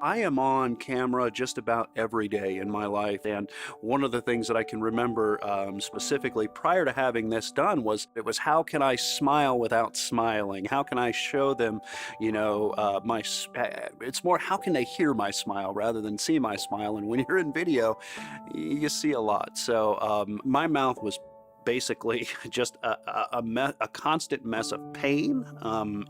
I am on camera just about every day in my life, and one of the things that I can remember specifically prior to having this done was it was how can I smile without smiling? How can I show them, it's more how can they hear my smile rather than see my smile? And when you're in video, you see a lot. So my mouth was basically just a constant mess of pain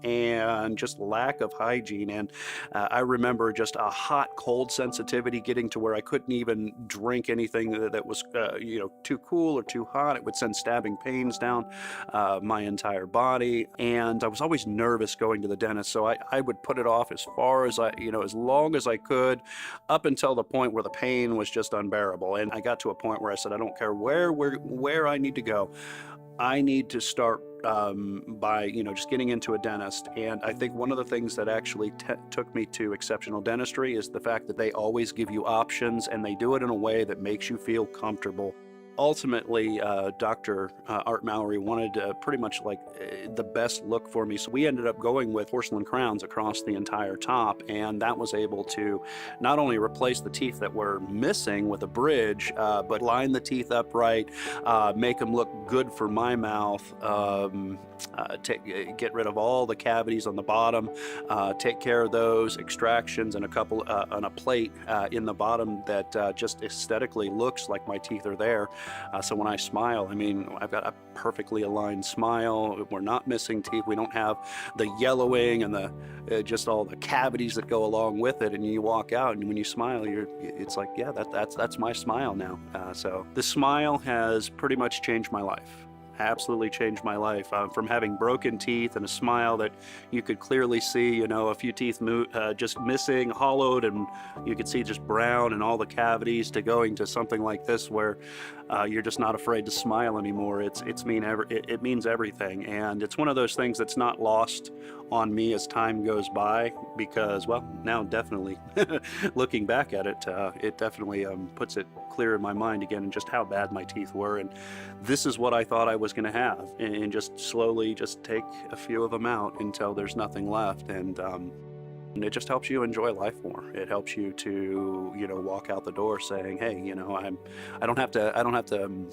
and just lack of hygiene. And I remember just a hot cold sensitivity getting to where I couldn't even drink anything that was too cool or too hot. It would send stabbing pains down my entire body, and I was always nervous going to the dentist, so I would put it off as far as as long as I could, up until the point where the pain was just unbearable. And I got to a point where I said, I don't care where I need to go. I need to start by just getting into a dentist. And I think one of the things that actually took me to Exceptional Dentistry is the fact that they always give you options, and they do it in a way that makes you feel comfortable. Ultimately, Dr. Art Mallory wanted pretty much like the best look for me. So we ended up going with porcelain crowns across the entire top, and that was able to not only replace the teeth that were missing with a bridge, but line the teeth upright, make them look good for my mouth, get rid of all the cavities on the bottom, take care of those extractions, and a couple on a plate in the bottom that just aesthetically looks like my teeth are there. So when I smile, I mean, I've got a perfectly aligned smile. We're not missing teeth. We don't have the yellowing and the just all the cavities that go along with it. And you walk out, and when you smile, it's like, yeah, that's my smile now. So the smile has pretty much changed my life. Absolutely changed my life, from having broken teeth and a smile that you could clearly see, a few teeth just missing, hollowed, and you could see just brown and all the cavities, to going to something like this where you're just not afraid to smile anymore. It means everything, and it's one of those things that's not lost on me as time goes by, because, well, now definitely looking back at it, it definitely puts it clear in my mind again, and just how bad my teeth were. And this is what I thought I was going to have, and just slowly just take a few of them out until there's nothing left. And it just helps you enjoy life more. It helps you to, walk out the door saying, hey, I don't have to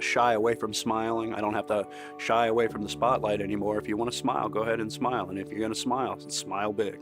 shy away from smiling. I don't have to shy away from the spotlight anymore. If you want to smile, go ahead and smile. And if you're going to smile big.